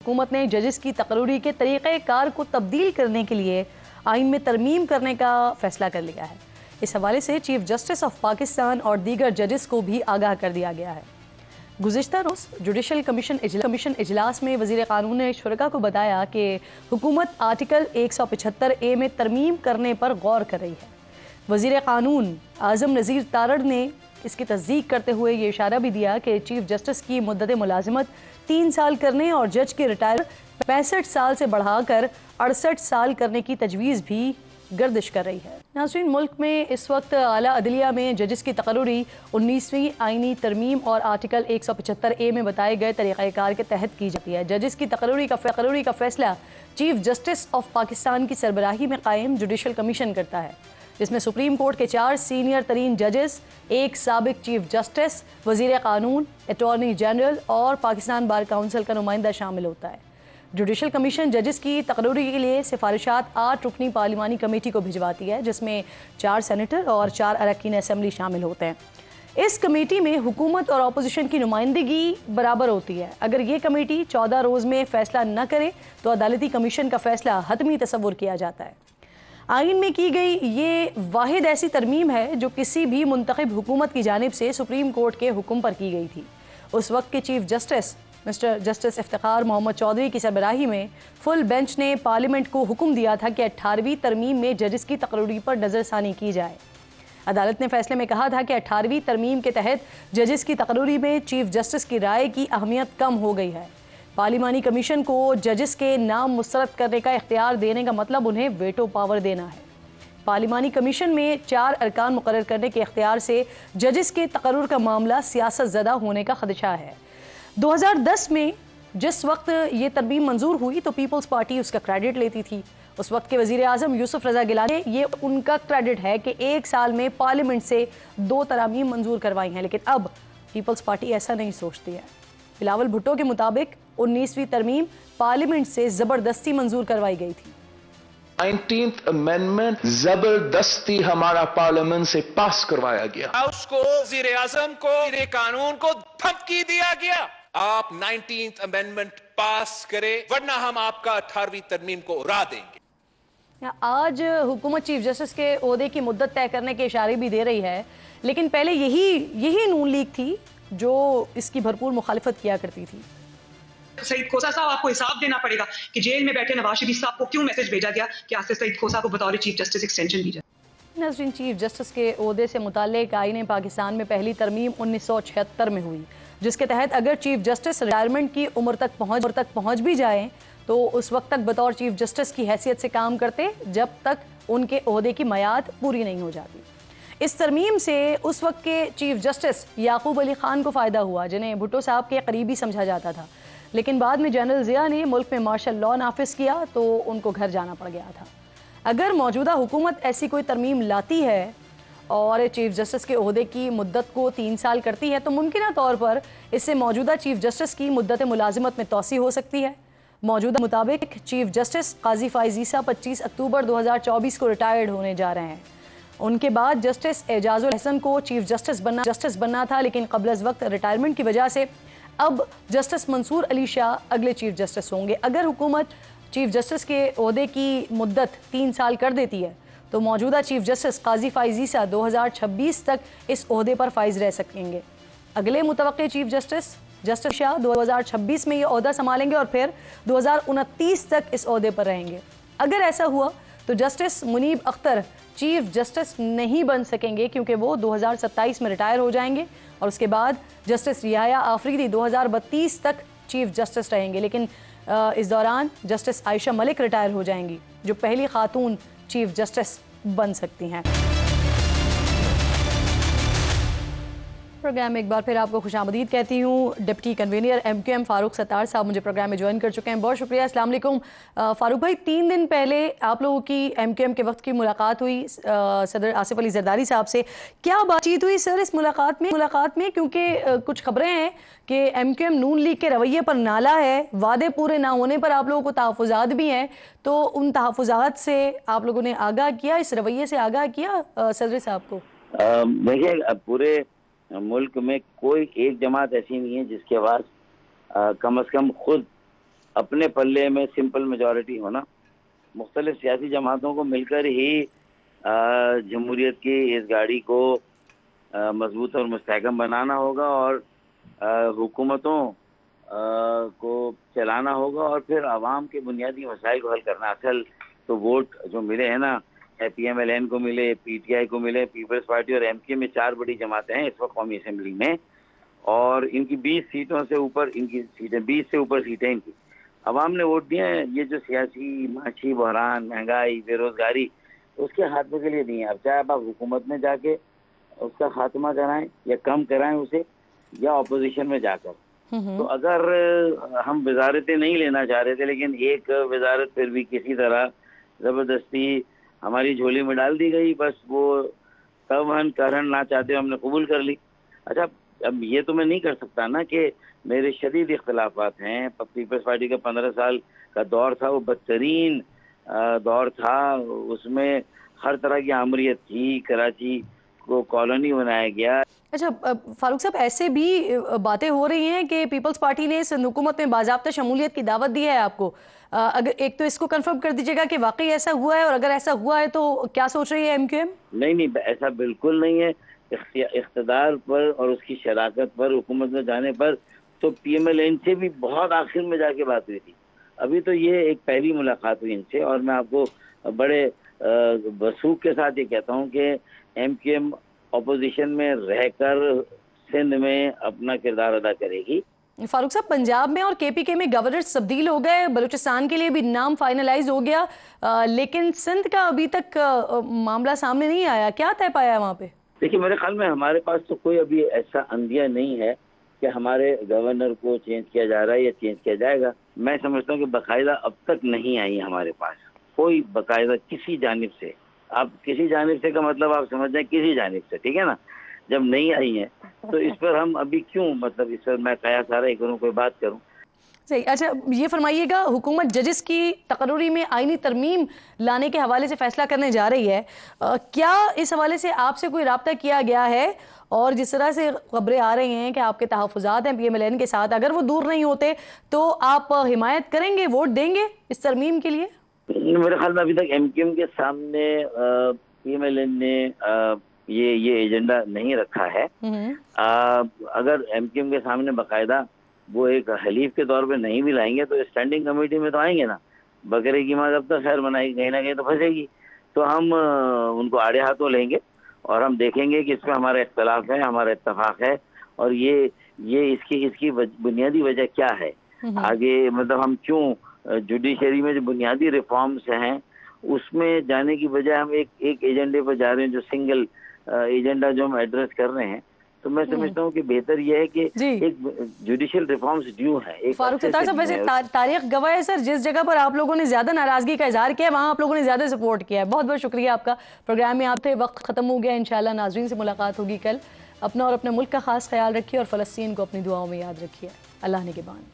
حکومت نے ججز کی تقرری کے طریقہ کار کو تبدیل کرنے کے لیے آئین میں ترمیم کرنے کا فیصلہ کر لیا ہے۔ اس حوالے سے چیف جسٹس آف پاکستان اور دیگر ججز کو بھی آگاہ کر دیا گیا ہے۔ گزشتہ روز جوڈیشل کمیشن اجلاس میں وزیر قانون نے شرکاء کو بتایا کہ حکومت آرٹیکل 175A میں ترمیم کرنے پر غور کر رہی ہے۔ وزیر قانون اعظم نذیر تارڑ نے اس کی تصدیق کرتے ہوئے یہ اشارہ بھی دیا کہ چیف جسٹس کی مدت ملازمت 3 سال کرنے اور جج کی ریٹائر 65 سال سے بڑھا کر 68 سال کرنے کی تجویز بھی گردش کر رہی ہے۔ ناظرین، ملک میں اس وقت اعلیٰ عدلیہ میں ججز کی تقرری 19ویں آئینی ترمیم اور آرٹیکل 175A میں بتائے گئے طریقہ کار کے تحت کی جاتی ہے۔ ججز کی تقرری کا فیصلہ چیف جسٹس آف پاکستان کی سربراہی میں قائم جوڈیشل کمیشن کرتا ہے، جس میں سپریم کورٹ کے 4 سینئر ترین ججز، 1 سابق چیف جسٹس، وزیر قانون، اٹارنی جنرل اور پاکستان بار کونسل کا نمائندہ شامل ہوتا ہے۔ جوڈیشل کمیشن ججز کی تقرری کے لیے سفارشات 8 رکنی پارلیمانی کمیٹی کو بھجواتی ہے، جس میں 4 سینیٹر اور 4 اراکین اسمبلی شامل ہوتے ہیں۔ اس کمیٹی میں حکومت اور اپوزیشن کی نمائندگی برابر ہوتی ہے۔ اگر یہ کمیٹی 14 روز میں فیصلہ نہ کرے تو عدالتی کمیشن کا فیصلہ حتمی تصور کیا جاتا ہے۔ آئین میں کی گئی یہ واحد ایسی ترمیم ہے جو کسی بھی منتخب حکومت کی جانب سے سپریم کورٹ کے حکم پر کی گئی تھی۔ اس وقت کے chief justice mister justice Iftikhar Muhammad Chaudhry کی سربراہی میں فل بینچ نے پارلیمنٹ کو حکم دیا تھا کہ 18ویں ترمیم میں ججز کی تقرری پر نظر ثانی کی جائے۔ عدالت نے فیصلے میں کہا تھا کہ 18ویں ترمیم کے تحت ججز کی تقرری میں چیف جسٹس کی رائے کی اہمیت کم ہو گئی ہے۔ پارلیمانی کمیشن کو ججز کے نام مسترد کرنے کا اختیار دینے کا مطلب انہیں ویٹو پاور دینا ہے۔ پارلیمانی کمیشن میں 4 ارکان مقرر کرنے کے اختیار سے ججز کے تقرر کا معاملہ سیاست زدہ ہونے کا خدشہ ہے۔ 2010 میں جس وقت یہ ترمیم منظور ہوئی تو پیپلز پارٹی اس کا کریڈٹ لیتی تھی۔ اس وقت کے وزیر اعظم یوسف رضا گیلانی، یہ ان کا کریڈٹ ہے کہ 1 سال میں پارلیمنٹ سے 2 ترامیم منظور کروائی ہیں، لیکن اب پیپلز پارٹی ایسا نہیں سوچتی ہے۔ بلاول بھٹو کے مطابق 19ویں ترمیم پارلیمنٹ سے زبردستی منظور کروائی گئی تھی۔ 19th امینڈمنٹ زبردستی ہمارا پارلیمنٹ سے پاس کروایا گیا۔ ہاؤس کو، وزیر اعظم کو، وزیر قانون کو دھمکی دیا گیا، آپ 19th امینڈمنٹ پاس کریں ورنہ ہم آپ کا 18ویں ترمیم کو اڑا دیں گے۔ آج حکومت چیف جسٹس کے عہدے کی مدت طے کرنے کے اشارے بھی دے رہی ہے، لیکن پہلے یہی نون لیگ تھی جو اس کی بھرپور مخالفت کیا کرتی تھی۔ سعید کھوسہ صاحب، آپ کو حساب دینا پڑے گا کہ جیل میں بیٹھے نواز شریف صاحب کو کیوں میسج بھیجا گیا کہ آصف سعید کھوسہ کو بطور چیف جسٹس ایکسٹینشن دی جائے۔ ناظرین، چیف جسٹس کے عہدے سے متعلق آئین پاکستان میں پہلی ترمیم 1976 میں ہوئی، جس کے تحت اگر چیف جسٹس ریٹائرمنٹ کی عمر تک پہنچ بھی جائیں تو اس وقت تک بطور چیف جسٹس کی حیثیت سے کام کرتے جب تک ان کے عہدے کی میعاد پوری نہیں ہو جاتی۔ اس ترمیم سے اس وقت کے چیف جسٹس یعقوب علی خان کو فائدہ ہوا، جنہیں بھٹو صاحب کے قریبی سمجھا جاتا تھا، لیکن بعد میں جنرل ضیاء نے ملک میں مارشل لاء نافذ کیا تو ان کو گھر جانا پڑ گیا تھا۔ اگر موجودہ حکومت ایسی کوئی ترمیم لاتی ہے اور چیف جسٹس کے عہدے کی مدت کو 3 سال کرتی ہے تو ممکنہ طور پر اس سے موجودہ چیف جسٹس کی مدت ملازمت میں توسیع ہو سکتی ہے۔ موجودہ مطابق چیف جسٹس قاضی فائز عیسیٰ 25 اکتوبر 2024 کو ریٹائرڈ ہونے جا رہے ہیں۔ ان کے بعد جسٹس اعجاز الحسن کو چیف جسٹس بننا تھا، لیکن قبل از وقت ریٹائرمنٹ کی وجہ سے اب جسٹس منصور علی شاہ اگلے چیف جسٹس ہوں گے۔ اگر حکومت چیف جسٹس کے عہدے کی مدت 3 سال کر دیتی ہے تو موجودہ چیف جسٹس قاضی فائز عیسیٰ 2026 تک اس عہدے پر فائز رہ سکیں گے۔ اگلے متوقع چیف جسٹس شاہ 2026 میں یہ عہدہ سنبھالیں گے اور پھر 2029 تک اس عہدے پر رہیں گے۔ اگر ایسا ہوا تو جسٹس منیب اختر چیف جسٹس نہیں بن سکیں گے کیونکہ وہ 2027 میں ریٹائر ہو جائیں گے، اور اس کے بعد جسٹس یحییٰ آفریدی 2032 تک چیف جسٹس رہیں گے، لیکن اس دوران جسٹس عائشہ ملک ریٹائر ہو جائیں گی جو پہلی خاتون چیف جسٹس بن سکتی ہیں۔ پروگرام میں ایک بار پھر آپ کو خوش آمدید کہتی ہوں۔ Deputy convener MQM Farooq Sattar صاحب مجھے پروگرام میں جوائن کر چکے ہیں، بہت شکریہ۔ السلام علیکم فاروق بھائی، 3 دن پہلے آپ لوگوں کی MQM کے وقت کی ملاقات ہوئی صدر آصف علی زرداری صاحب سے، کیا بات چیت ہوئی سر اس ملاقات میں؟ کیونکہ کچھ خبریں ہیں کہ MQM نون لیگ کے رویے پر نالا ہے، وعدے پورے نہ ہونے پر آپ لوگوں کو تحفظات بھی ہیں، تو ان تحفظات سے آپ لوگوں نے آگاہ کیا، اس رویے سے آگاہ کیا صدر صاحب کو؟ دیکھیے، پورے ملک میں کوئی ایک جماعت ایسی نہیں ہے جس کے پاس کم از کم خود اپنے پلے میں سمپل میجورٹی ہونا، مختلف سیاسی جماعتوں کو مل کر ہی جمہوریت کی اس گاڑی کو مضبوط اور مستحکم بنانا ہوگا، اور حکومتوں کو چلانا ہوگا، اور پھر عوام کے بنیادی مسائل کو حل کرنا۔ اصل تو ووٹ جو ملے ہیں نا، پی ایم ایل این کو ملے، پی ٹی آئی کو ملے، پیپلز پارٹی اور ایم کیو میں 4 بڑی جماعتیں ہیں اس وقت قومی اسمبلی میں، اور ان کی 20 سیٹوں سے اوپر ان کی سیٹیں، 20 سے اوپر سیٹیں ان کی عوام نے ووٹ دیے ہیں۔ یہ جو سیاسی معاشی بحران، مہنگائی، بے روزگاری، اس کے خاتمے کے لیے دی ہیں۔ اب چاہے آپ حکومت میں جا کے اس کا خاتمہ کرائیں یا کم کرائیں اسے، یا اپوزیشن میں جا کر، تو اگر ہم وزارتیں نہیں لینا چاہ رہے تھے، لیکن ایک وزارت پھر بھی کسی طرح زبردستی ہماری جھولی میں ڈال دی گئی، بس وہ تباً کرن نہ چاہتے ہم نے قبول کر لی۔ اچھا، اب یہ تو میں نہیں کر سکتا نا کہ میرے شدید اختلافات ہیں۔ پیپلز پارٹی کا 15 سال کا دور تھا، وہ بدترین دور تھا، اس میں ہر طرح کی آمریت تھی، کراچی کو کالونی بنایا گیا۔ اچھا فاروق صاحب، ایسے بھی باتیں ہو رہی ہیں کہ پیپلز پارٹی نے سندھ حکومت میں باضابطہ شمولیت کی دعوت دی ہے آپ کو، اگر ایک تو اس کو کنفرم کر دیجیے گا کہ واقعی ایسا ہوا ہے، اور اگر ایسا ہوا ہے تو کیا سوچ رہی ہے ایم کیو ایم؟ نہیں، ایسا بالکل نہیں ہے۔ اقتدار پر اور اس کی شراکت پر، حکومت میں جانے پر تو پی ایم ایل این سے بھی بہت آخر میں جا کے بات ہوئی تھی۔ ابھی تو یہ ایک پہلی ملاقات ہوئی ان سے، اور میں آپ کو بڑے وثوق کے ساتھ یہ کہتا ہوں کہ ایم کیو ایم اپوزیشن میں رہ کر سندھ میں اپنا کردار ادا کرے گی۔ فاروق صاحب، پنجاب میں اور کے پی کے میں گورنرز تبدیل ہو گئے، بلوچستان کے لیے بھی نام فائنلائز ہو گیا، لیکن سندھ کا ابھی تک معاملہ سامنے نہیں آیا، کیا طے پایا ہے وہاں پہ؟ دیکھیے، میرے خیال میں ہمارے پاس تو کوئی ابھی ایسا اندیہ نہیں ہے کہ ہمارے گورنر کو چینج کیا جا رہا ہے یا چینج کیا جائے گا۔ میں سمجھتا ہوں کہ باقاعدہ اب تک نہیں آئی ہمارے پاس کوئی باقاعدہ کسی جانب سے۔ آپ کسی جانب سے کا مطلب آپ سمجھ جائیں کسی جانب سے، ٹھیک ہے نا؟ جب نہیں آئی ہیں تو اس پر ہم ابھی کیوں اس پر میں قیاس آرا کروں، کوئی بات کروں۔ صحیح۔ اچھا یہ فرمائیے گا، حکومت ججز کی تقرری میں آئینی ترمیم لانے کے حوالے سے فیصلہ کرنے جا رہی ہے، کیا اس حوالے سے آپ سے کوئی رابطہ کیا گیا ہے؟ اور جس طرح سے خبریں آ رہی ہیں کہ آپ کے تحفظات ہیں پی ایم ایل این کے ساتھ، اگر وہ دور نہیں ہوتے تو آپ حمایت کریں گے، ووٹ دیں گے اس ترمیم کے لیے؟ میرے خیال میں ابھی تک ایم کیو ایم کے سامنے پی ایم ایل این نے یہ ایجنڈا نہیں رکھا ہے۔ اگر ایم کیو ایم کے سامنے باقاعدہ وہ ایک حلیف کے طور پہ نہیں بھی لائیں گے تو اسٹینڈنگ کمیٹی میں تو آئیں گے نا۔ بکرے کی ماں جب تک خیر بنائے گی کہیں نہ کہیں تو پھنسے گی، تو ہم ان کو آڑے ہاتھوں لیں گے اور ہم دیکھیں گے کہ اس پہ ہمارا اختلاف ہے، ہمارا اتفاق ہے، اور یہ اس کی بنیادی وجہ کیا ہے آگے، مطلب ہم کیوں جوڈیشری میں جو بنیادی ریفارمز ہیں اس میں جانے کی بجائے ہم ایک ایجنڈے پر جا رہے ہیں جو سنگل ایجنڈا جو ہم ایڈریس کر رہے ہیں۔ تو میں سمجھتا ہوں کہ بہتر یہ ہے کہ ایک جوڈیشل ریفارمز ڈیو ہیں۔ فاروق ستار صاحب، ویسے تاریخ گواہ ہے سر، جس جگہ پر آپ لوگوں نے زیادہ ناراضگی کا اظہار کیا ہے وہاں آپ لوگوں نے زیادہ سپورٹ کیا ہے۔ بہت بہت شکریہ آپ کا، پروگرام میں آپ تھے، وقت ختم ہو گیا، انشاءاللہ ناظرین سے ملاقات ہوگی کل۔ اپنا اور اپنے ملک کا خاص خیال رکھیے، اور فلسطین کو اپنی دعاؤں میں یاد رکھیے۔ اللہ نگہبان۔